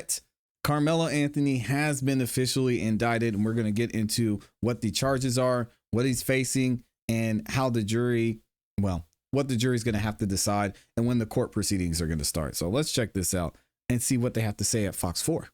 But Karmelo Anthony has been officially indicted, and we're going to get into what the charges are, what he's facing, and how the jury, what the jury's going to have to decide and when the court proceedings are going to start. So let's check this out and see what they have to say at Fox 4.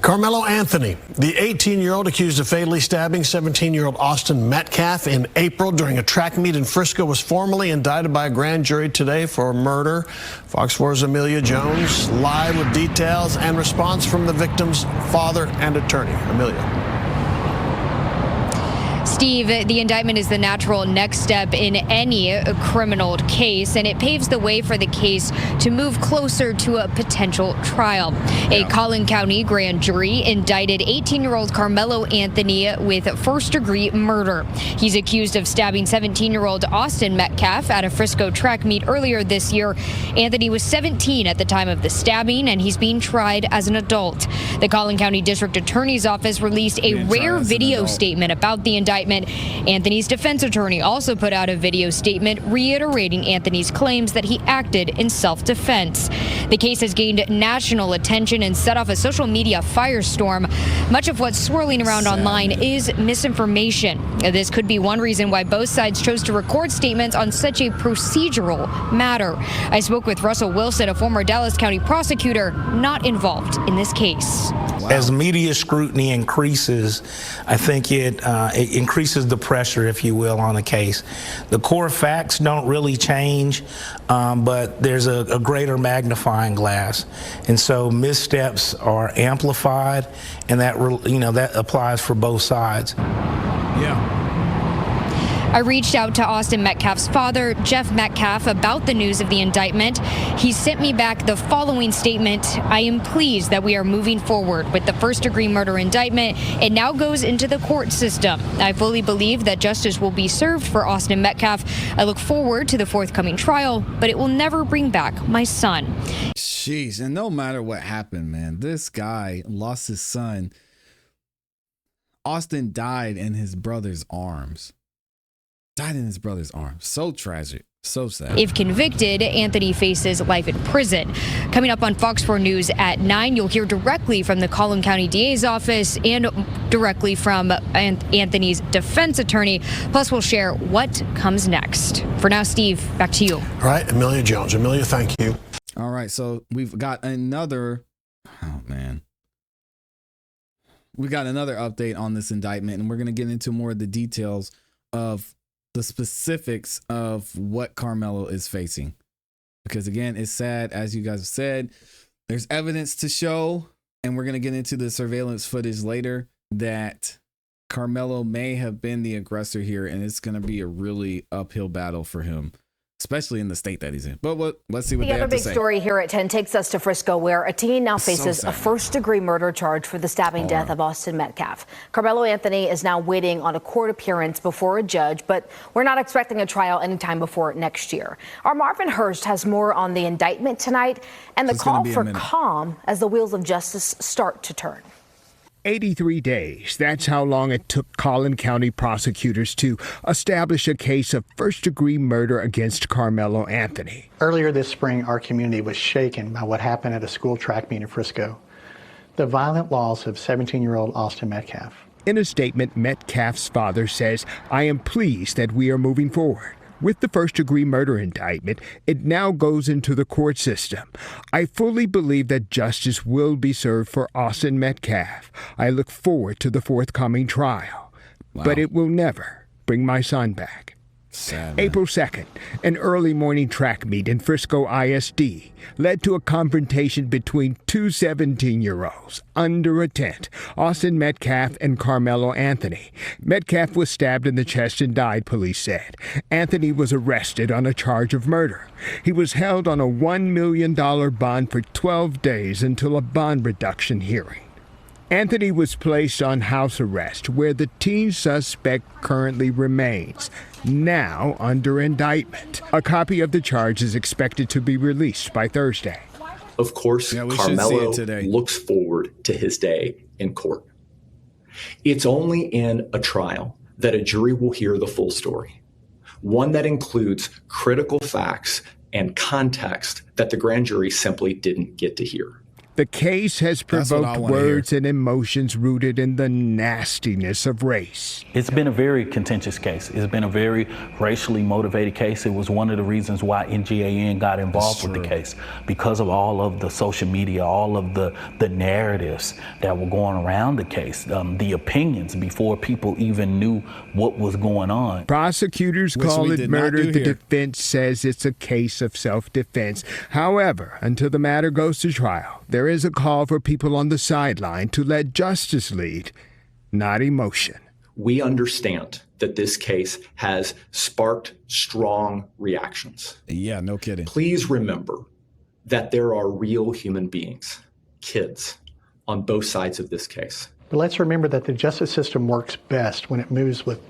Karmelo Anthony, the 18-year-old accused of fatally stabbing 17-year-old Austin Metcalf in April during a track meet in Frisco, was formally indicted by a grand jury today for murder. Fox 4's Amelia Jones live with details and response from the victim's father and attorney. Amelia. Steve, the indictment is the natural next step in any criminal case, and it paves the way for the case to move closer to a potential trial. A Collin County grand jury indicted 18-year-old Karmelo Anthony with first-degree murder. He's accused of stabbing 17-year-old Austin Metcalf at a Frisco track meet earlier this year. Anthony was 17 at the time of the stabbing, and he's being tried as an adult. The Collin County District Attorney's Office released a rare video statement about the indictment. Anthony's defense attorney also put out a video statement reiterating Anthony's claims that he acted in self-defense. The case has gained national attention and set off a social media firestorm. Much of what's swirling around online is misinformation. This could be one reason why both sides chose to record statements on such a procedural matter. I spoke with Russell Wilson, a former Dallas County prosecutor not involved in this case. As media scrutiny increases, I think it increases the pressure, if you will, on a case. The core facts don't really change, but there's a greater magnifying glass, and so missteps are amplified, and that applies for both sides. Yeah. I reached out to Austin Metcalf's father, Jeff Metcalf, about the news of the indictment. He sent me back the following statement: I am pleased that we are moving forward with the first-degree murder indictment. It now goes into the court system. I fully believe that justice will be served for Austin Metcalf. I look forward to the forthcoming trial, but it will never bring back my son. Jeez, and no matter what happened, man, this guy lost his son. Austin died in his brother's arms. So tragic. So sad. If convicted, Anthony faces life in prison. Coming up on Fox 4 News at 9, you'll hear directly from the Collin County DA's office and directly from Anthony's defense attorney. Plus, we'll share what comes next. For now, Steve, back to you. All right, Amelia Jones. Amelia, thank you. All right, so we've got another update on this indictment, and we're going to get into more of the details of the specifics of what Karmelo is facing. Because again, it's sad, as you guys have said, there's evidence to show, and we're going to get into the surveillance footage later, that Karmelo may have been the aggressor here, and it's going to be a really uphill battle for him, especially in the state that he's in. But let's see what they have to say. The other big story here at 10 takes us to Frisco, where a teen now faces a first-degree murder charge for the stabbing death of Austin Metcalf. Karmelo Anthony is now waiting on a court appearance before a judge, but we're not expecting a trial anytime before next year. Our Marvin Hurst has more on the indictment tonight and the call for calm as the wheels of justice start to turn. 83 days. That's how long it took Collin County prosecutors to establish a case of first-degree murder against Karmelo Anthony. Earlier this spring, our community was shaken by what happened at a school track meet in Frisco. The violent loss of 17-year-old Austin Metcalf. In a statement, Metcalf's father says, I am pleased that we are moving forward. With the first-degree murder indictment, it now goes into the court system. I fully believe that justice will be served for Austin Metcalf. I look forward to the forthcoming trial. Wow. But it will never bring my son back. Sad, April 2nd, an early morning track meet in Frisco ISD led to a confrontation between two 17-year-olds under a tent, Austin Metcalf and Karmelo Anthony. Metcalf was stabbed in the chest and died, police said. Anthony was arrested on a charge of murder. He was held on a $1 million bond for 12 days until a bond reduction hearing. Anthony was placed on house arrest, where the teen suspect currently remains, now under indictment. A copy of the charge is expected to be released by Thursday. Of course, Karmelo looks forward to his day in court. It's only in a trial that a jury will hear the full story, one that includes critical facts and context that the grand jury simply didn't get to hear. The case has provoked words and emotions rooted in the nastiness of race. It's been a very contentious case. It's been a very racially motivated case. It was one of the reasons why NGAN got involved with the case, because of all of the social media, all of the narratives that were going around the case, the opinions before people even knew what was going on. Prosecutors call it murder. The defense says it's a case of self-defense. However, until the matter goes to trial, there is a call for people on the sideline to let justice lead, not emotion. We understand that this case has sparked strong reactions. Yeah, no kidding. Please remember that there are real human beings, kids, on both sides of this case. But let's remember that the justice system works best when it moves with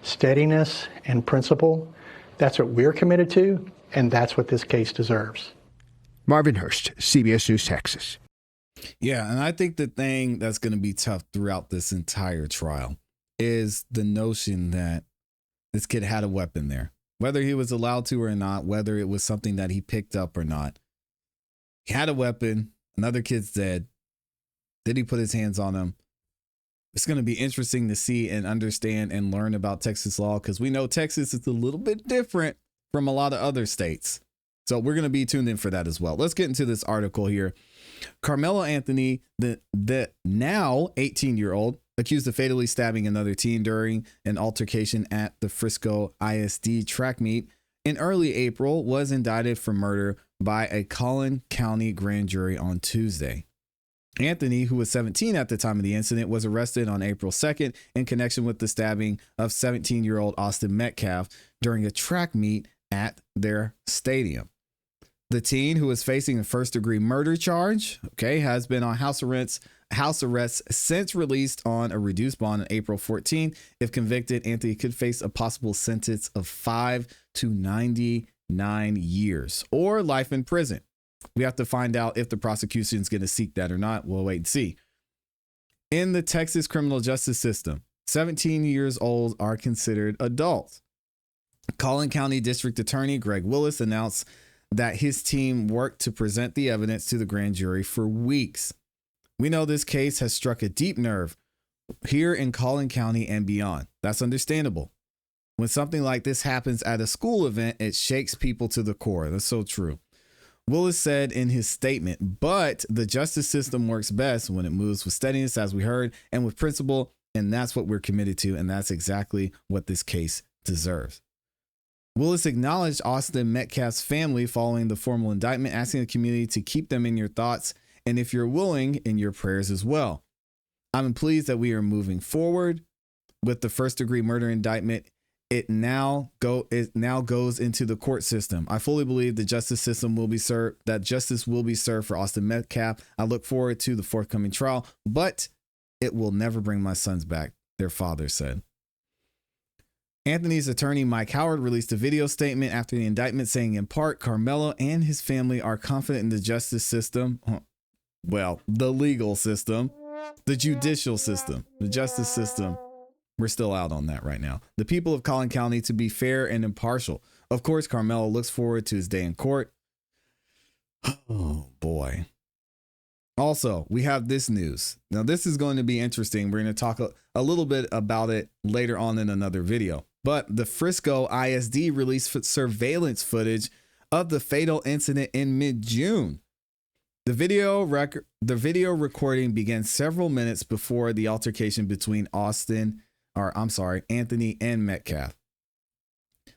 steadiness and principle. That's what we're committed to, and that's what this case deserves. Marvin Hurst, CBS News, Texas. Yeah, and I think the thing that's going to be tough throughout this entire trial is the notion that this kid had a weapon there. Whether he was allowed to or not, whether it was something that he picked up or not. He had a weapon. Another kid's dead. Did he put his hands on him? It's going to be interesting to see and understand and learn about Texas law, because we know Texas is a little bit different from a lot of other states. So we're going to be tuned in for that as well. Let's get into this article here. Karmelo Anthony, the now 18-year-old, accused of fatally stabbing another teen during an altercation at the Frisco ISD track meet in early April, was indicted for murder by a Collin County grand jury on Tuesday. Anthony, who was 17 at the time of the incident, was arrested on April 2nd in connection with the stabbing of 17-year-old Austin Metcalf during a track meet at their stadium. The teen, who is facing a first-degree murder charge, has been on house arrest since released on a reduced bond on April 14th. If convicted, Anthony could face a possible sentence of 5 to 99 years or life in prison. We have to find out if the prosecution is going to seek that or not. We'll wait and see. In the Texas criminal justice system, 17 years old are considered adults. Collin County District Attorney Greg Willis announced that his team worked to present the evidence to the grand jury for weeks. We know this case has struck a deep nerve here in Collin County and beyond. That's understandable. When something like this happens at a school event, it shakes people to the core. That's so true. Willis said in his statement, but the justice system works best when it moves with steadiness, as we heard, and with principle, and that's what we're committed to, and that's exactly what this case deserves. Willis acknowledged Austin Metcalf's family following the formal indictment, asking the community to keep them in your thoughts and, if you're willing, in your prayers as well. I'm pleased that we are moving forward with the first-degree murder indictment. It now goes into the court system. I fully believe the justice system will be served, that justice will be served for Austin Metcalf. I look forward to the forthcoming trial, but it will never bring my sons back, their father said. Anthony's attorney, Mike Howard, released a video statement after the indictment saying, in part, Karmelo and his family are confident in the justice system. Well, the legal system, the judicial system, the justice system. We're still out on that right now. The people of Collin County to be fair and impartial. Of course, Karmelo looks forward to his day in court. Oh, boy. Also, we have this news. Now, this is going to be interesting. We're going to talk a little bit about it later on in another video. But the Frisco ISD released surveillance footage of the fatal incident in mid-June. The video recording began several minutes before the altercation between Anthony and Metcalf.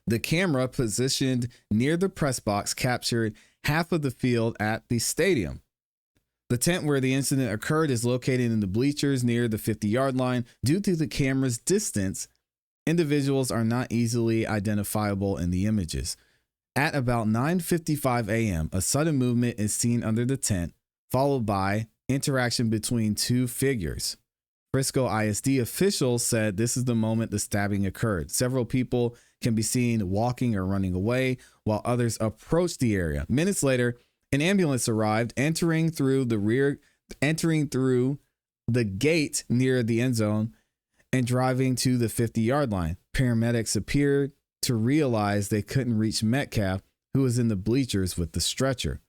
The camera positioned near the press box captured half of the field at the stadium. The tent where the incident occurred is located in the bleachers near the 50-yard line. Due to the camera's distance, individuals are not easily identifiable in the images. At about 9:55 a.m., a sudden movement is seen under the tent, followed by interaction between two figures. Frisco ISD officials said this is the moment the stabbing occurred. Several people can be seen walking or running away, while others approached the area. Minutes later, an ambulance arrived, entering through the gate near the end zone and driving to the 50-yard line. Paramedics appeared to realize they couldn't reach Metcalf, who was in the bleachers with the stretcher.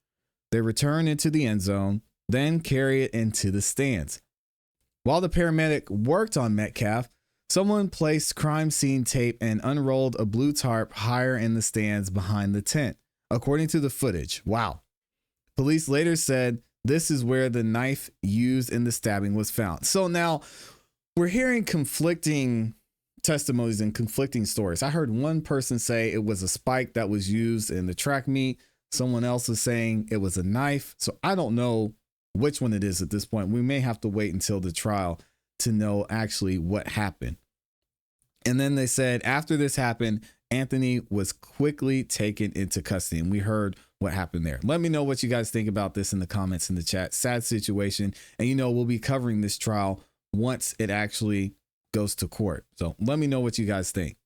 They returned into the end zone then carry it into the stands. While the paramedic worked on Metcalf, someone placed crime scene tape and unrolled a blue tarp higher in the stands behind the tent, according to the footage. Wow. Police later said this is where the knife used in the stabbing was found. So now we're hearing conflicting testimonies and conflicting stories. I heard one person say it was a spike that was used in the track meet. Someone else is saying it was a knife. So I don't know which one it is at this point. We may have to wait until the trial to know actually what happened. And then they said after this happened, Anthony was quickly taken into custody, and we heard what happened there. Let me know what you guys think about this in the comments in the chat. Sad situation. And we'll be covering this trial once it actually goes to court. So let me know what you guys think.